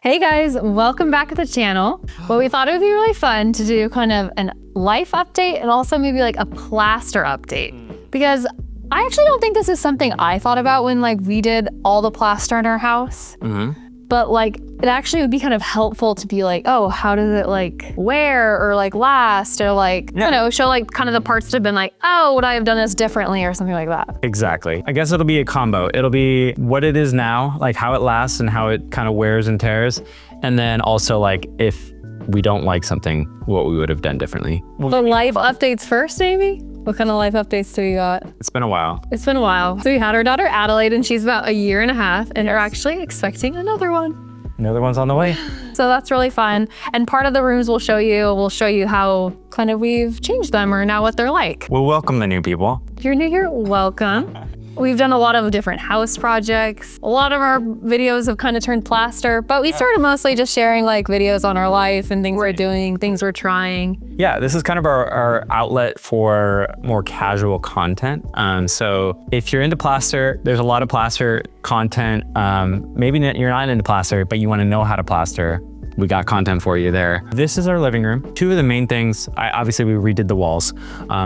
Hey guys, welcome back to the channel. Well, we thought it would be really fun to do kind of a life update and also maybe like a plaster update, because I actually don't think this is something I thought about when like we did all the plaster in our house. But like, it actually would be kind of helpful to be like, oh, how does it like wear or like last or like, you know, show like kind of the parts that have been like, oh, would I have done this differently or something like that. Exactly. I guess it'll be a combo. It'll be what it is now, like how it lasts and how it kind of wears and tears. And then also like if we don't like something, what we would have done differently. The life updates first, maybe? What kind of life updates do we got? It's been a while. It's been a while. So we had our daughter Adelaide and she's about 1.5 years and are actually expecting another one. Another one's on the way. So that's really fun. And part of the rooms we'll show you how kind of we've changed them or now what they're like. We'll welcome the new people. If you're new here, welcome. We've done a lot of different house projects. A lot of our videos have kind of turned plaster, but we started mostly just sharing like videos on our life and things we're doing, things we're trying. Yeah, this is kind of our outlet for more casual content. So if you're into plaster, there's a lot of plaster content. Maybe you're not into plaster, but you want to know how to plaster. We got content for you there. This is our living room. Two of the main things, obviously we redid the walls.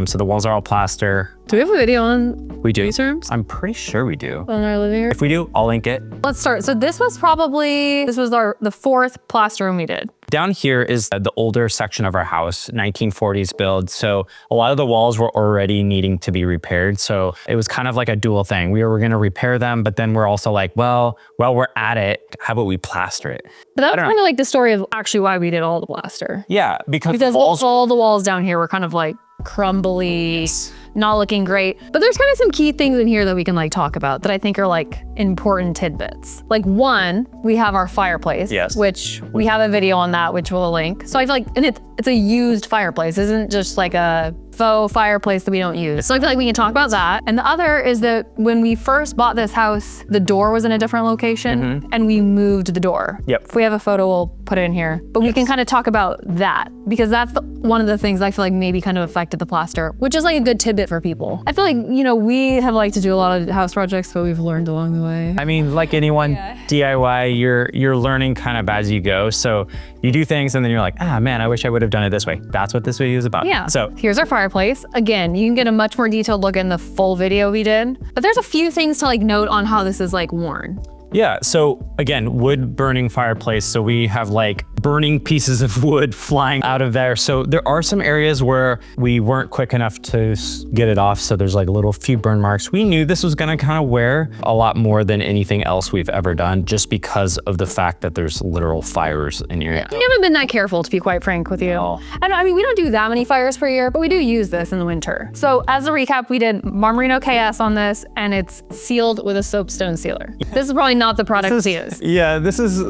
So the walls are all plaster. Do we have a video on these rooms? I'm pretty sure we do. On our living room? If we do, I'll link it. Let's start. So this was the fourth plaster room we did. Down here is the older section of our house, 1940s build. So a lot of the walls were already needing to be repaired. So it was kind of like a dual thing. We were gonna repair them, but then we're also like, well, while we're at it, how about we plaster it? But that was kind of like the story of actually why we did all the plaster. Yeah, because all the walls down here were kind of like crumbly, not looking great. But there's kind of some key things in here that we can like talk about that I think are like important tidbits. Like one, we have our fireplace, which we have a video on that, which we'll link. So I feel like, and it's a used fireplace. It isn't just like a faux fireplace that we don't use. So I feel like we can talk about that. And the other is that when we first bought this house, the door was in a different location and we moved the door. If we have a photo, we'll put it in here. But we can kind of talk about that because that's one of the things I feel like maybe kind of affected the plaster, which is like a good tidbit for people. I feel like, you know, we have liked to do a lot of house projects, but we've learned along the way. I mean, like anyone, DIY, you're learning kind of as you go. So you do things and then you're like, ah, man, I wish I would have done it this way. That's what this video is about. Yeah. So here's our fireplace. Again, you can get a much more detailed look in the full video we did, but there's a few things to like note on how this is like worn. Yeah, so again, wood burning fireplace. So we have like burning pieces of wood flying out of there. So there are some areas where we weren't quick enough to get it off. So there's like a few burn marks. We knew this was gonna kind of wear a lot more than anything else we've ever done, just because of the fact that there's literal fires in here. Yeah. We haven't been that careful, to be quite frank with you. No. I mean, we don't do that many fires per year, but we do use this in the winter. So as a recap, we did Marmerino KS on this and it's sealed with a soapstone sealer. This is probably not the product to use. Yeah, this is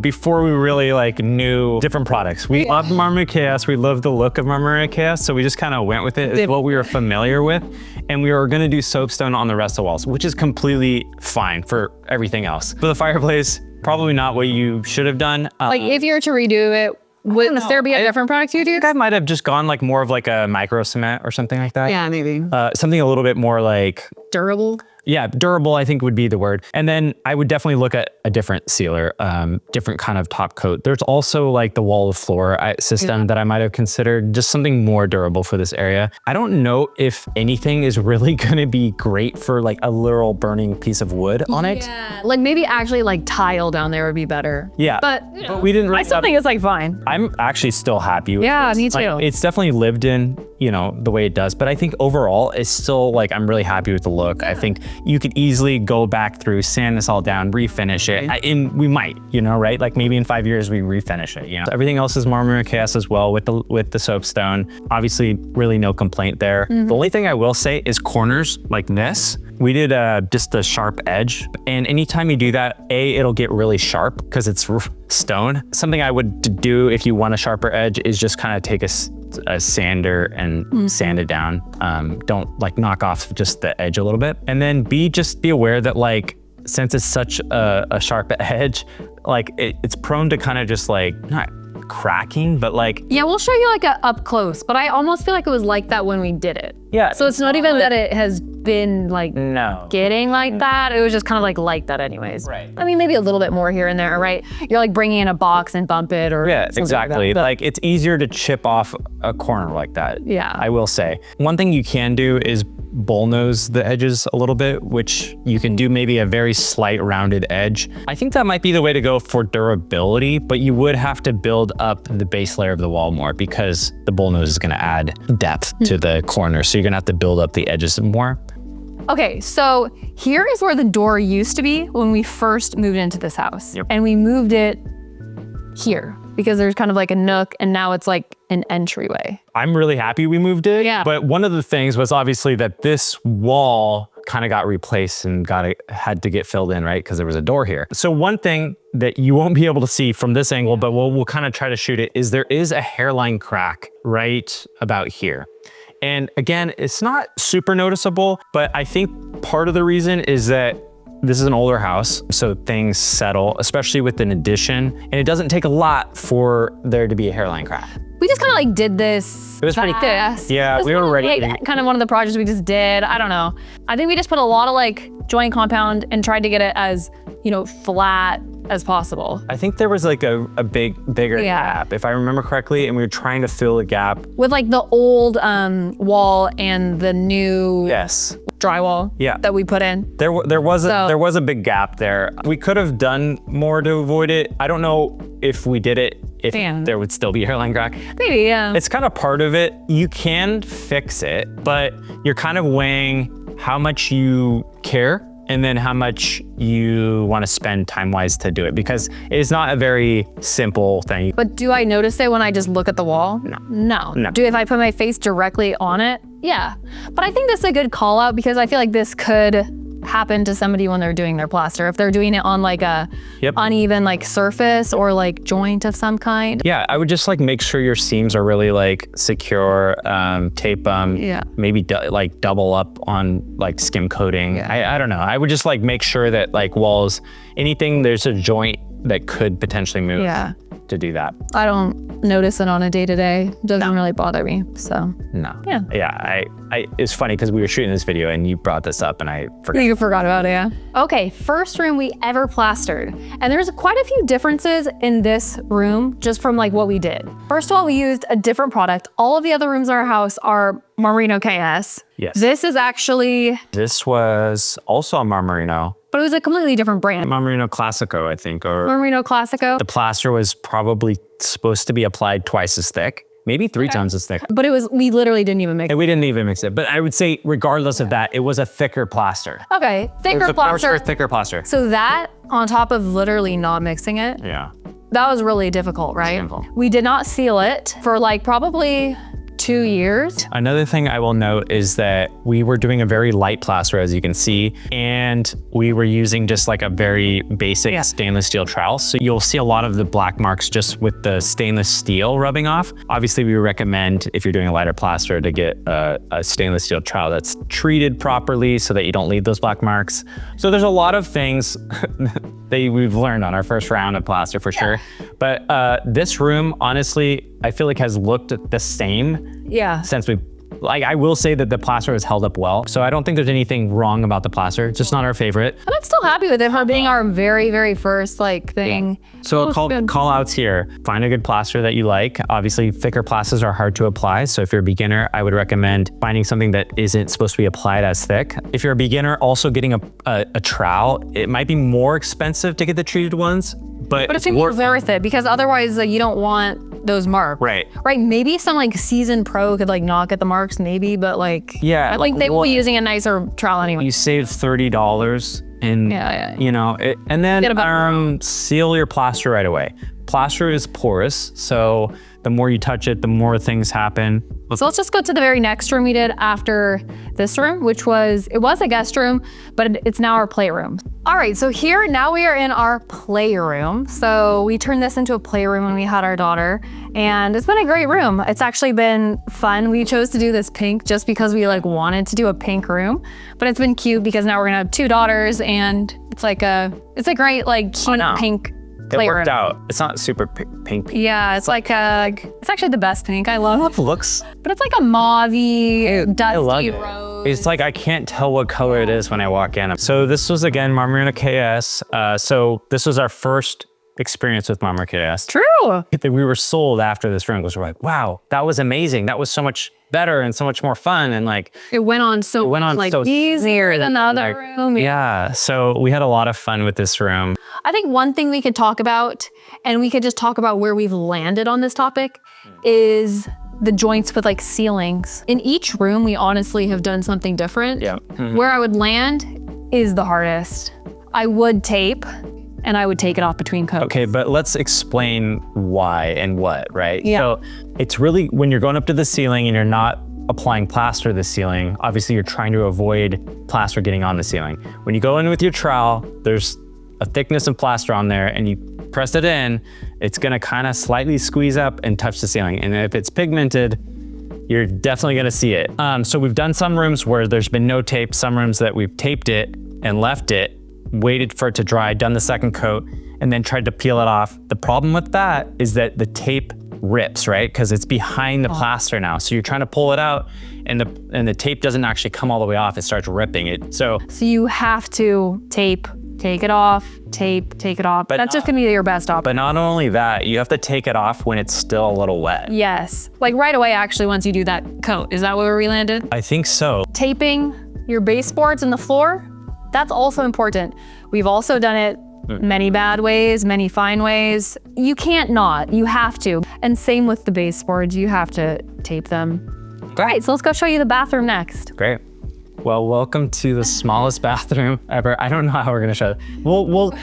before we really like knew different products. We loved Marmerino KS. We loved the look of Marmerino KS. So we just kind of went with it. It's what we were familiar with. And we were gonna do soapstone on the rest of the walls, which is completely fine for everything else. For the fireplace, probably not what you should have done. Like if you were to redo it, would there be a different product you do? I think I might have just gone like more of like a micro cement or something like that. Yeah, maybe. Something a little bit more like durable. Yeah, durable, I think would be the word. And then I would definitely look at a different sealer, different kind of top coat. There's also like the wall to floor system that I might have considered, just something more durable for this area. I don't know if anything is really gonna be great for like a literal burning piece of wood on it. Yeah, like maybe actually like tile down there would be better. Yeah, but we didn't really I still think it's like fine. I'm actually still happy with this. Me too. Like, it's definitely lived in, you know, the way it does, but I think overall it's still like, I'm really happy with the look. I think you could easily go back through, sand this all down, refinish it. And we might, you know, right? Like maybe in 5 years we refinish it, you know? So everything else is Marmerino KS as well with the soapstone. Obviously, really no complaint there. The only thing I will say is corners like this. We did just a sharp edge. And anytime you do that, it'll get really sharp because it's stone. Something I would do if you want a sharper edge is just kind of take a sander and sand it down. Don't like knock off just the edge a little bit. And then just be aware that like, since it's such a sharp edge, like it's prone to kind of just like, not cracking, but like... Yeah, we'll show you like a up close, but I almost feel like it was like that when we did it. Yeah. So it's not even that it has been like getting like that. It was just kind of like that anyways. Right. I mean, maybe a little bit more here and there, right? You're like bringing in a box and bump it or exactly. Like it's easier to chip off a corner like that. Yeah. I will say. One thing you can do is bullnose the edges a little bit, which you can do maybe a very slight rounded edge. I think that might be the way to go for durability, but you would have to build up the base layer of the wall more because the bullnose is gonna add depth to the corner. So you're gonna have to build up the edges more. Okay, so here is where the door used to be when we first moved into this house. Yep. And we moved it here because there's kind of like a nook and now it's like an entryway. I'm really happy we moved it. Yeah. But one of the things was obviously that this wall kind of got replaced and had to get filled in, right? Because there was a door here. So one thing that you won't be able to see from this angle, but we'll kind of try to shoot it, is there is a hairline crack right about here. And again, it's not super noticeable, but I think part of the reason is that this is an older house, so things settle, especially with an addition, and it doesn't take a lot for there to be a hairline crack. We just kind of like did this. It was pretty fast. Yeah, we were ready. Like, kind of one of the projects we just did. I don't know. I think we just put a lot of like joint compound and tried to get it as, you know, flat as possible. I think there was like a bigger gap, if I remember correctly, and we were trying to fill the gap. With like the old wall and the new drywall that we put in. There was a big gap there. We could have done more to avoid it. I don't know if we did it, if there would still be a hairline crack. Maybe, yeah. It's kind of part of it. You can fix it, but you're kind of weighing how much you care and then how much you want to spend time-wise to do it, because it is not a very simple thing. But do I notice it when I just look at the wall? No. If I put my face directly on it? Yeah. But I think this is a good call out because I feel like this could happen to somebody when they're doing their plaster. If they're doing it on like a uneven like surface or like joint of some kind. Yeah, I would just like make sure your seams are really like secure, tape them, maybe like double up on like skim coating. I don't know. I would just like make sure that like walls, anything there's a joint that could potentially move to do that. I don't notice it on a day-to-day. Doesn't really bother me, so. No. Yeah, it's funny because we were shooting this video and you brought this up and I forgot. You forgot about it, yeah. Okay, first room we ever plastered. And there's quite a few differences in this room just from like what we did. First of all, we used a different product. All of the other rooms in our house are Marmerino KS. Yes. This was also a Marmerino. But it was a completely different brand. Marmerino Classico, I think, or Marmerino Classico. The plaster was probably supposed to be applied twice as thick, maybe 3 times as thick. But we literally didn't even mix it. We didn't even mix it. But I would say, regardless of that, it was a thicker plaster. Okay, thicker plaster. Thicker plaster. So that, on top of literally not mixing it, that was really difficult, right? Simple. We did not seal it for like probably 2 years. Another thing I will note is that we were doing a very light plaster, as you can see, and we were using just like a very basic stainless steel trowel. So you'll see a lot of the black marks just with the stainless steel rubbing off. Obviously, we recommend if you're doing a lighter plaster to get a stainless steel trowel that's treated properly so that you don't leave those black marks. So there's a lot of things that we've learned on our first round of plaster for sure. But this room, honestly, I feel like has looked the same since I will say that the plaster has held up well. So I don't think there's anything wrong about the plaster. It's just not our favorite. And I'm still happy with it for being our very, very first like thing. So call outs here. Find a good plaster that you like. Obviously, thicker plasters are hard to apply. So if you're a beginner, I would recommend finding something that isn't supposed to be applied as thick. If you're a beginner, also getting a trowel. It might be more expensive to get the treated ones, but it's worth it because otherwise you don't want those marks. Right. Maybe some like seasoned pro could like not get the marks maybe, but like, like they will be using a nicer trowel anyway. You save $30 and you know, and then seal your plaster right away. Plaster is porous, so the more you touch it, the more things happen. So let's just go to the very next room we did after this room, which was a guest room, but it's now our playroom. All right, so now we are in our playroom. So we turned this into a playroom when we had our daughter, and it's been a great room. It's actually been fun. We chose to do this pink just because we like wanted to do a pink room, but it's been cute because now we're gonna have 2 daughters, and it's a great like cute pink It layer worked it. out. It's not super pink. Yeah, it's like it's actually the best pink. I love it. Looks. But it's like a mauvey, I love dusty it. rose. It's like I can't tell what color it is when I walk in. So this was again Marmarino KS. So this was our first experience with Marmarino KS. True. We were sold after this room because we're like, wow, that was amazing. That was so much better and so much more fun. And like It went on so easier than the other room. Yeah. So we had a lot of fun with this room. I think one thing we could talk about, and we could just talk about where we've landed on this topic, is the joints with like ceilings. In each room, we honestly have done something different. Yeah. Where I would land is the hardest. I would tape, and I would take it off between coats. Okay, but let's explain why and what, right? Yeah. So it's really, when you're going up to the ceiling and you're not applying plaster to the ceiling, obviously you're trying to avoid plaster getting on the ceiling. When you go in with your trowel, there's a thickness of plaster on there and you press it in, it's gonna kind of slightly squeeze up and touch the ceiling. And if it's pigmented, you're definitely gonna see it. So we've done some rooms where there's been no tape, some rooms that we've taped it and left it, waited for it to dry, done the second coat, and then tried to peel it off. The problem with that is that the tape rips, right? Because it's behind the plaster now. So you're trying to pull it out and the tape doesn't actually come all the way off. It starts ripping it. So you have to tape, take it off, tape, take it off. But that's just gonna be your best option. But not only that, you have to take it off when it's still a little wet. Yes, like right away actually once you do that coat. Is that where we landed? I think so. Taping your baseboards and the floor, that's also important. We've also done it many bad ways, many fine ways. You can't not, you have to. And same with the baseboards, you have to tape them. All right, so let's go show you the bathroom next. Great. Well, welcome to the smallest bathroom ever. I don't know how we're gonna show it. We'll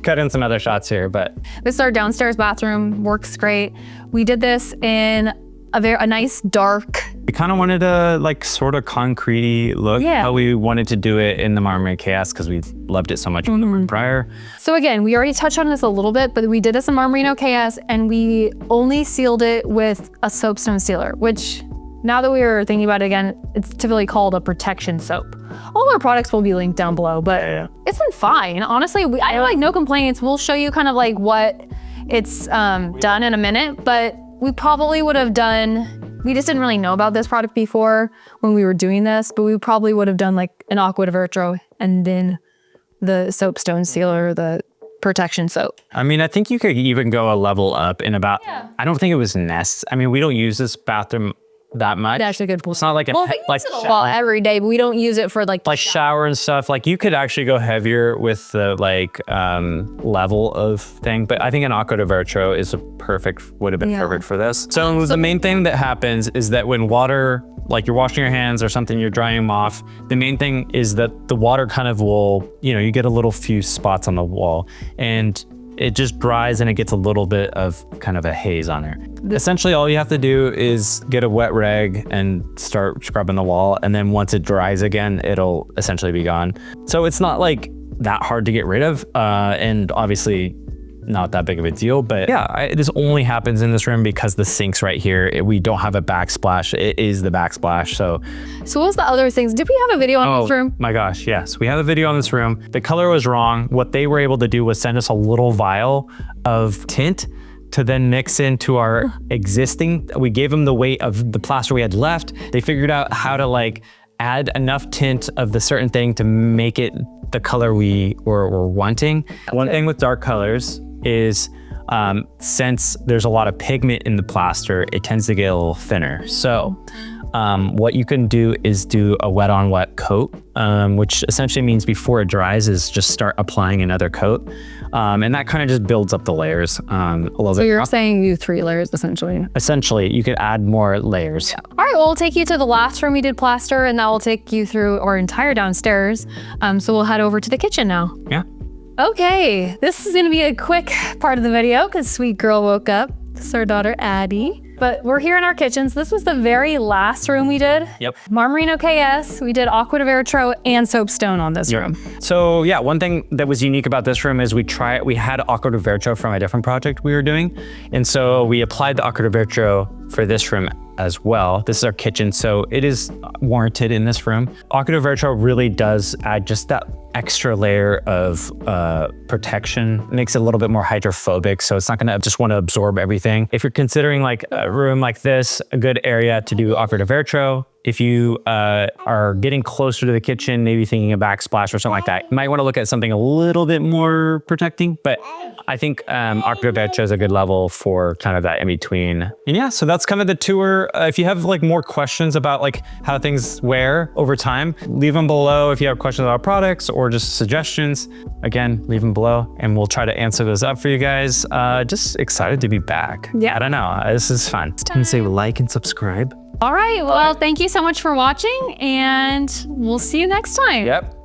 cut in some other shots here, but. This is our downstairs bathroom, works great. We did this in a nice dark. We kind of wanted a like sort of concrete look. Yeah. How we wanted to do it in the Marmarino KS because we loved it so much prior. So again, we already touched on this a little bit, but we did this in Marmarino KS and we only sealed it with a soapstone sealer, which now that we are thinking about it again, it's typically called a protection soap. All our products will be linked down below, but it's been fine. Honestly, I have like no complaints. We'll show you kind of like what it's done in a minute, but we probably would have done, we just didn't really know about this product before when we were doing this, but we probably would have done like an Aqua di Vetro and then the soapstone sealer, the protection soap. I mean, I think you could even go a level up in about, I don't think it was I mean, we don't use this bathroom that much. That's a good point. It's not like well, every day, but we don't use it for like shower and stuff. Like you could actually go heavier with the like level of thing, but I think an Aqua di Vetro is would have been perfect for this. So the main thing that happens is that when water, like you're washing your hands or something, you're drying them off, the main thing is that the water kind of will, you get a little few spots on the wall and it just dries and it gets a little bit of kind of a haze on there. Essentially, all you have to do is get a wet rag and start scrubbing the wall. And then once it dries again, it'll essentially be gone. So it's not like that hard to get rid of. And obviously not that big of a deal, but yeah, this only happens in this room because the sink's right here. We don't have a backsplash. It is the backsplash. So what was the other things? Did we have a video on this room? My gosh, yes. We have a video on this room. The color was wrong. What they were able to do was send us a little vial of tint to then mix into our existing. We gave them the weight of the plaster we had left. They figured out how to like add enough tint of the certain thing to make it the color we were wanting. One thing with dark colors is since there's a lot of pigment in the plaster, it tends to get a little thinner. So what you can do is do a wet on wet coat, which essentially means before it dries is just start applying another coat. And that kind of just builds up the layers a little bit. So you're saying you 3 layers essentially? Essentially, you could add more layers. Yeah. All right, well, we'll take you to the last room we did plaster and that will take you through our entire downstairs. So we'll head over to the kitchen now. Yeah. Okay, this is gonna be a quick part of the video because sweet girl woke up. This is our daughter, Addie. But we're here in our kitchens. This was the very last room we did. Yep. Marmarino KS, we did Aqua di Vetro and soapstone on this room. So yeah, one thing that was unique about this room is we had Aqua di Vetro from a different project we were doing. And so we applied the Aqua di Vetro for this room as well. This is our kitchen, so it is warranted in this room. Acqua di Vetro really does add just that extra layer of protection. It makes it a little bit more hydrophobic, so it's not gonna just wanna absorb everything. If you're considering like a room like this, a good area to do Acqua di Vetro. If you are getting closer to the kitchen, maybe thinking a backsplash or something like that, you might wanna look at something a little bit more protecting, but I think Acqua di Vetro is a good level for kind of that in between. And yeah, so that's kind of the tour. If you have like more questions about like how things wear over time, leave them below. If you have questions about products or just suggestions, again, leave them below and we'll try to answer those up for you guys. Just excited to be back. Yeah. I don't know, this is fun. And say like and subscribe. All right, well, thank you so much for watching and we'll see you next time. Yep.